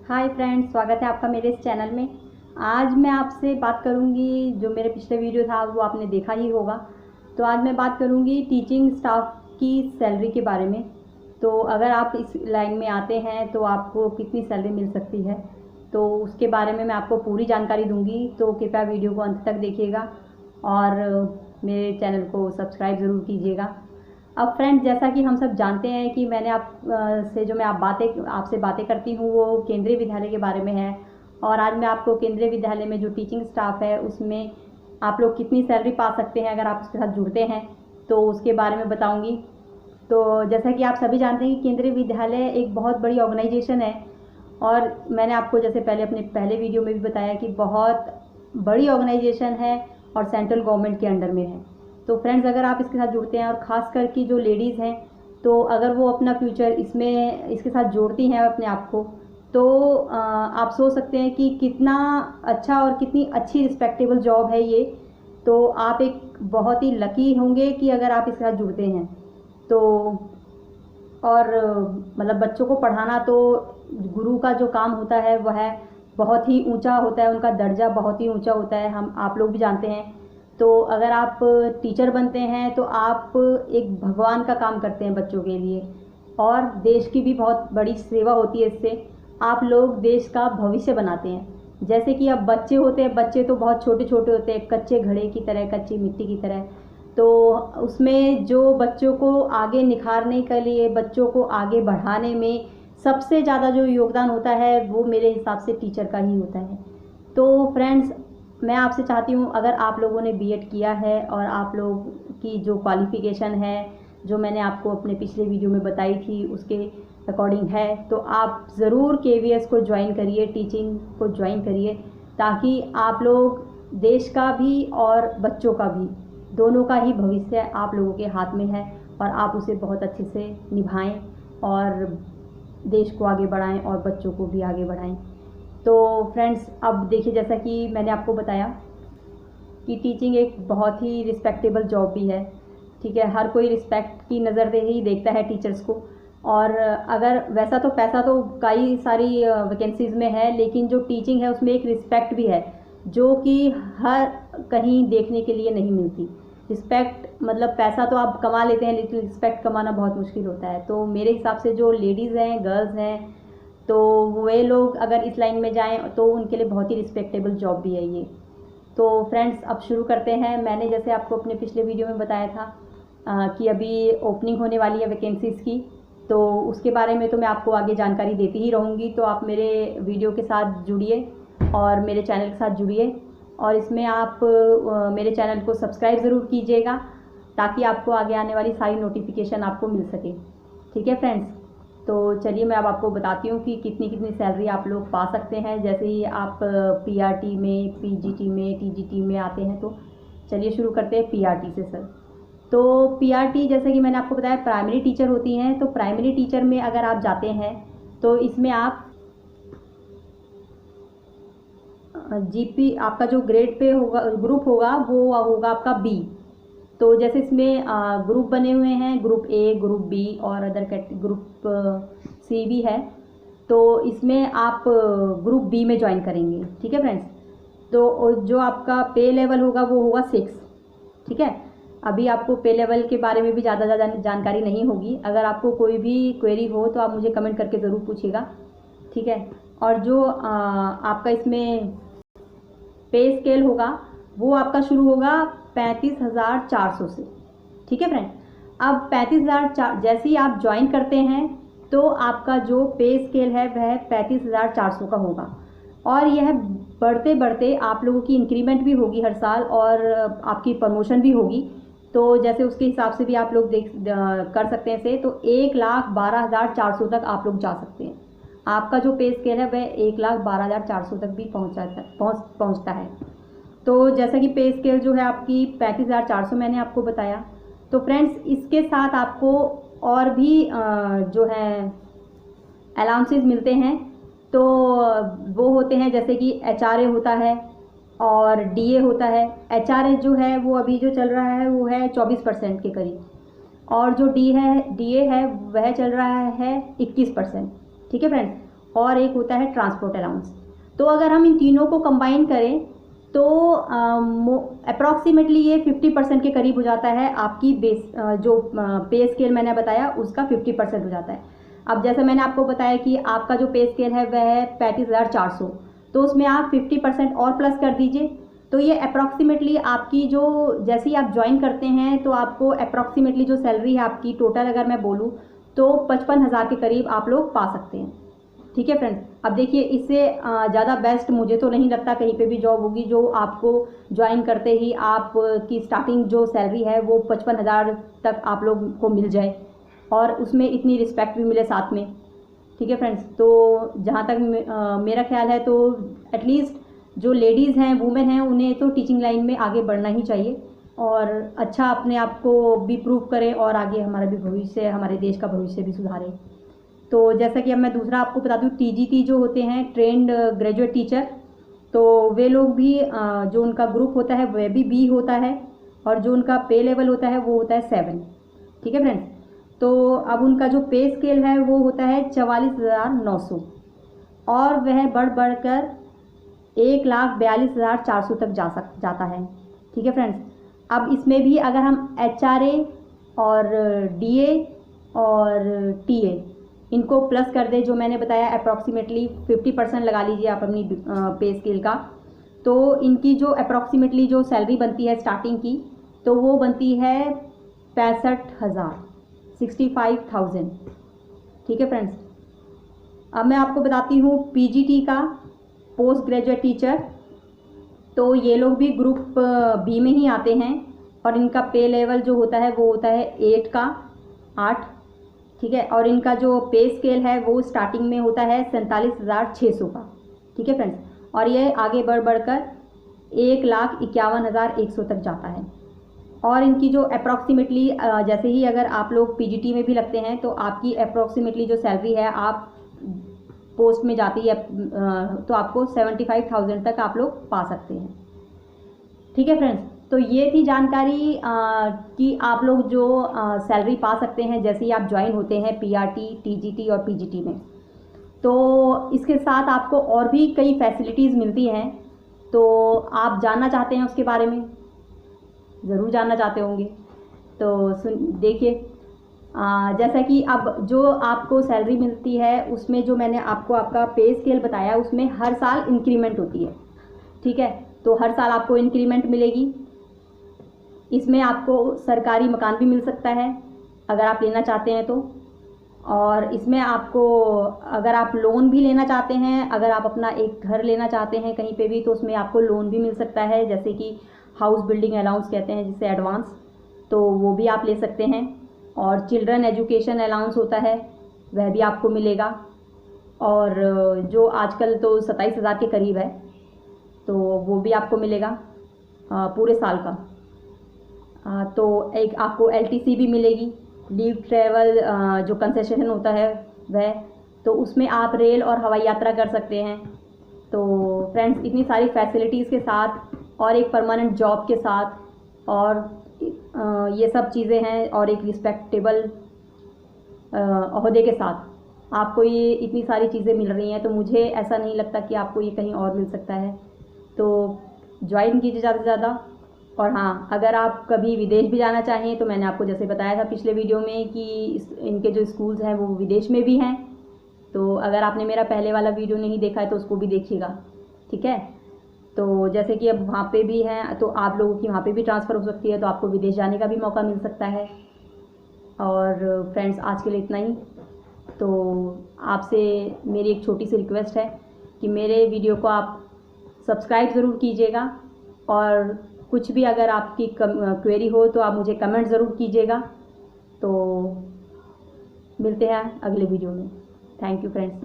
Hi friends, स्वागत है आपका मेरे इस चैनल में। आज मैं आपसे बात करूंगी, जो मेरे पिछले वीडियो था वो आपने देखा ही होगा। तो आज मैं बात करूंगी टीचिंग स्टाफ की सैलरी के बारे में। तो अगर आप इस लाइन में आते हैं तो आपको कितनी सैलरी मिल सकती है, तो उसके बारे में मैं आपको पूरी जानकारी दूंगी। तो कृपया वीडियो को अंत तक देखिएगा और मेरे चैनल को सब्सक्राइब ज़रूर कीजिएगा। अब फ्रेंड्स, जैसा कि हम सब जानते हैं कि मैंने मैं आपसे बातें करती हूँ वो केंद्रीय विद्यालय के बारे में है। और आज मैं आपको केंद्रीय विद्यालय में जो टीचिंग स्टाफ है उसमें आप लोग कितनी सैलरी पा सकते हैं अगर आप उसके साथ जुड़ते हैं, तो उसके बारे में बताऊंगी। तो जैसा कि आप सभी जानते हैं कि केंद्रीय विद्यालय एक बहुत बड़ी ऑर्गेनाइजेशन है, और मैंने आपको जैसे अपने पहले वीडियो में भी बताया कि बहुत बड़ी ऑर्गेनाइजेशन है और सेंट्रल गवर्नमेंट के अंडर में है। तो फ्रेंड्स, अगर आप इसके साथ जुड़ते हैं और ख़ास कर की जो लेडीज़ हैं, तो अगर वो अपना फ्यूचर इसके साथ जोड़ती हैं अपने आप को, तो आप सोच सकते हैं कि कितना अच्छा और कितनी अच्छी रिस्पेक्टेबल जॉब है ये। तो आप एक बहुत ही लकी होंगे कि अगर आप इसके साथ जुड़ते हैं। तो और मतलब बच्चों को पढ़ाना तो गुरु का जो काम होता है वह बहुत ही ऊंचा होता है, उनका दर्जा बहुत ही ऊंचा होता है, आप लोग भी जानते हैं। तो अगर आप टीचर बनते हैं तो आप एक भगवान का काम करते हैं बच्चों के लिए, और देश की भी बहुत बड़ी सेवा होती है इससे। आप लोग देश का भविष्य बनाते हैं। जैसे कि अब बच्चे होते हैं, बच्चे तो बहुत छोटे छोटे होते हैं, कच्चे घड़े की तरह, कच्ची मिट्टी की तरह। तो उसमें जो बच्चों को आगे निखारने के लिए, बच्चों को आगे बढ़ाने में सबसे ज़्यादा जो योगदान होता है वो मेरे हिसाब से टीचर का ही होता है। तो फ्रेंड्स, मैं आपसे चाहती हूँ, अगर आप लोगों ने बीएड किया है और आप लोग की जो क्वालिफ़िकेशन है, जो मैंने आपको अपने पिछले वीडियो में बताई थी उसके अकॉर्डिंग है, तो आप ज़रूर केवीएस को ज्वाइन करिए, टीचिंग को ज्वाइन करिए, ताकि आप लोग देश का भी और बच्चों का भी, दोनों का ही भविष्य आप लोगों के हाथ में है, और आप उसे बहुत अच्छे से निभाएं और देश को आगे बढ़ाएं और बच्चों को भी आगे बढ़ाएं। तो फ्रेंड्स, अब देखिए, जैसा कि मैंने आपको बताया कि टीचिंग एक बहुत ही रिस्पेक्टेबल जॉब भी है। ठीक है, हर कोई रिस्पेक्ट की नज़र से ही देखता है टीचर्स को। और अगर वैसा तो पैसा तो कई सारी वैकेंसीज़ में है, लेकिन जो टीचिंग है उसमें एक रिस्पेक्ट भी है जो कि हर कहीं देखने के लिए नहीं मिलती। रिस्पेक्ट मतलब पैसा तो आप कमा लेते हैं, लेकिन रिस्पेक्ट कमाना बहुत मुश्किल होता है। तो मेरे हिसाब से जो लेडीज़ हैं, गर्ल्स हैं, तो वे लोग अगर इस लाइन में जाएं तो उनके लिए बहुत ही रिस्पेक्टेबल जॉब भी है ये। तो फ्रेंड्स, अब शुरू करते हैं। मैंने जैसे आपको अपने पिछले वीडियो में बताया था कि अभी ओपनिंग होने वाली है वैकेंसीज़ की, तो उसके बारे में तो मैं आपको आगे जानकारी देती ही रहूँगी। तो आप मेरे वीडियो के साथ जुड़िए और मेरे चैनल के साथ जुड़िए, और इसमें आप मेरे चैनल को सब्सक्राइब ज़रूर कीजिएगा, ताकि आपको आगे आने वाली सारी नोटिफिकेशन आपको मिल सके। ठीक है फ्रेंड्स, तो चलिए मैं अब आपको बताती हूँ कि कितनी कितनी सैलरी आप लोग पा सकते हैं जैसे ही आप पीआरटी में, पीजीटी में, टीजीटी में आते हैं। तो चलिए शुरू करते हैं पीआरटी से सर। तो पीआरटी, जैसे कि मैंने आपको बताया, प्राइमरी टीचर होती हैं। तो प्राइमरी टीचर में अगर आप जाते हैं तो इसमें आप जीपी, आपका जो ग्रेड पे होगा, ग्रुप होगा, वो होगा आपका बी। तो जैसे इसमें ग्रुप बने हुए हैं, ग्रुप ए, ग्रुप बी और अदर ग्रुप सी भी है। तो इसमें आप ग्रुप बी में ज्वाइन करेंगे। ठीक है फ्रेंड्स, तो जो आपका पे लेवल होगा वो होगा 6। ठीक है, अभी आपको पे लेवल के बारे में भी ज़्यादा जानकारी नहीं होगी। अगर आपको कोई भी क्वेरी हो तो आप मुझे कमेंट करके ज़रूर पूछिएगा। ठीक है, और जो आपका इसमें पे स्केल होगा वो आपका शुरू होगा 35,400 से। ठीक है फ्रेंड, अब 35,000 जैसे ही आप ज्वाइन करते हैं तो आपका जो पे स्केल है वह 35,400 का होगा, और यह बढ़ते बढ़ते आप लोगों की इंक्रीमेंट भी होगी हर साल, और आपकी प्रमोशन भी होगी। तो जैसे उसके हिसाब से भी आप लोग कर सकते हैं इसे। तो 1,12,400 तक आप लोग जा सकते हैं। आपका जो पे स्केल है वह 1,12,400 तक भी पहुंचता है। तो जैसा कि पे स्केल जो है आपकी 35,400 मैंने आपको बताया। तो फ्रेंड्स, इसके साथ आपको और भी जो है अलाउंसेस मिलते हैं। तो वो होते हैं जैसे कि एचआरए होता है और डीए होता है। एचआरए जो है वो अभी जो चल रहा है वो है 24% के करीब, और जो डीए है वह चल रहा है 21%। ठीक है फ्रेंड्स, और एक होता है ट्रांसपोर्ट अलाउंस। तो अगर हम इन तीनों को कंबाइन करें तो अप्रॉक्सीमेटली ये 50% के करीब हो जाता है। आपकी बेस जो पे स्केल मैंने बताया उसका 50% हो जाता है। अब जैसे मैंने आपको बताया कि आपका जो पे स्केल है वह है 35,400, तो उसमें आप 50% और प्लस कर दीजिए। तो ये अप्रॉक्सीमेटली आपकी जो जैसे ही आप ज्वाइन करते हैं तो आपको अप्रॉक्सीमेटली जो सैलरी है आपकी टोटल अगर मैं बोलूँ तो 55,000 के करीब आप लोग पा सकते हैं। ठीक है फ्रेंड्स, अब देखिए इससे ज़्यादा बेस्ट मुझे तो नहीं लगता कहीं पे भी जॉब होगी जो आपको ज्वाइन करते ही आपकी स्टार्टिंग जो सैलरी है वो 55,000 तक आप लोग को मिल जाए और उसमें इतनी रिस्पेक्ट भी मिले साथ में। ठीक है फ्रेंड्स, तो जहाँ तक मेरा ख्याल है तो एटलीस्ट जो लेडीज़ हैं, वुमेन हैं, उन्हें तो टीचिंग लाइन में आगे बढ़ना ही चाहिए और अच्छा अपने आप को भी प्रूव करें और आगे हमारा भी भविष्य, हमारे देश का भविष्य भी सुधारें। तो जैसा कि अब मैं दूसरा आपको बता दूँ, टीजीटी जो होते हैं ट्रेंड ग्रेजुएट टीचर, तो वे लोग भी जो उनका ग्रुप होता है वह भी बी होता है और जो उनका पे लेवल होता है वो होता है 7। ठीक है फ्रेंड्स, तो अब उनका जो पे स्केल है वो होता है 44,900 और वह बढ़ बढ़कर 1,42,400 तक जाता है। ठीक है फ्रेंड्स, अब इसमें भी अगर हम एचआरए और डीए और टीए इनको प्लस कर दें, जो मैंने बताया अप्रॉक्सीमेटली 50% लगा लीजिए आप अपनी पे स्केल का, तो इनकी जो अप्रॉक्सीमेटली जो सैलरी बनती है स्टार्टिंग की तो वो बनती है 65,000, 65,000। ठीक है फ्रेंड्स, अब मैं आपको बताती हूँ पीजीटी का, पोस्ट ग्रेजुएट टीचर। तो ये लोग भी ग्रुप बी में ही आते हैं और इनका पे लेवल जो होता है वो होता है 8। ठीक है, और इनका जो पे स्केल है वो स्टार्टिंग में होता है 47,600 का। ठीक है फ्रेंड्स, और ये आगे बढ़ बढ़कर 1,51,100 तक जाता है। और इनकी जो अप्रॉक्सीमेटली जैसे ही अगर आप लोग पीजीटी में भी लगते हैं तो आपकी अप्रॉक्सीमेटली जो सैलरी है आप पोस्ट में जाती है तो आपको 75,000 तक आप लोग पा सकते हैं। ठीक है फ्रेंड्स, तो ये थी जानकारी कि आप लोग जो सैलरी पा सकते हैं जैसे ही आप ज्वाइन होते हैं पीआरटी, टीजीटी और पीजीटी में। तो इसके साथ आपको और भी कई फैसिलिटीज़ मिलती हैं, तो आप जानना चाहते हैं उसके बारे में, ज़रूर जानना चाहते होंगे। तो देखिए जैसा कि अब जो आपको सैलरी मिलती है उसमें जो मैंने आपको आपका पे स्केल बताया उसमें हर साल इंक्रीमेंट होती है। ठीक है, तो हर साल आपको इंक्रीमेंट मिलेगी। इसमें आपको सरकारी मकान भी मिल सकता है अगर आप लेना चाहते हैं तो, और इसमें आपको अगर आप लोन भी लेना चाहते हैं, अगर आप अपना एक घर लेना चाहते हैं कहीं पे भी तो उसमें आपको लोन भी मिल सकता है, जैसे कि हाउस बिल्डिंग अलाउंस कहते हैं जिसे एडवांस, तो वो भी आप ले सकते हैं। और चिल्ड्रन एजुकेशन अलाउंस होता है वह भी आपको मिलेगा, और जो आजकल तो 27,000 के करीब है तो वो भी आपको मिलेगा पूरे साल का। तो एक आपको एलटीसी भी मिलेगी, लीव ट्रैवल जो कंसेशन होता है वह, तो उसमें आप रेल और हवाई यात्रा कर सकते हैं। तो फ्रेंड्स, इतनी सारी फैसिलिटीज़ के साथ और एक परमानेंट जॉब के साथ और ये सब चीज़ें हैं और एक रिस्पेक्टेबल ओहदे के साथ आपको ये इतनी सारी चीज़ें मिल रही हैं, तो मुझे ऐसा नहीं लगता कि आपको ये कहीं और मिल सकता है। तो ज्वाइन कीजिए ज़्यादा से ज़्यादा। और हाँ, अगर आप कभी विदेश भी जाना चाहें तो मैंने आपको जैसे बताया था पिछले वीडियो में कि इनके जो स्कूल्स हैं वो विदेश में भी हैं, तो अगर आपने मेरा पहले वाला वीडियो नहीं देखा है तो उसको भी देखिएगा। ठीक है, तो जैसे कि अब वहाँ पे भी हैं तो आप लोगों की वहाँ पे भी ट्रांसफ़र हो सकती है, तो आपको विदेश जाने का भी मौका मिल सकता है। और फ्रेंड्स, आज के लिए इतना ही। तो आपसे मेरी एक छोटी सी रिक्वेस्ट है कि मेरे वीडियो को आप सब्सक्राइब ज़रूर कीजिएगा, और कुछ भी अगर आपकी क्वेरी हो तो आप मुझे कमेंट ज़रूर कीजिएगा। तो मिलते हैं अगले वीडियो में। Thank you friends.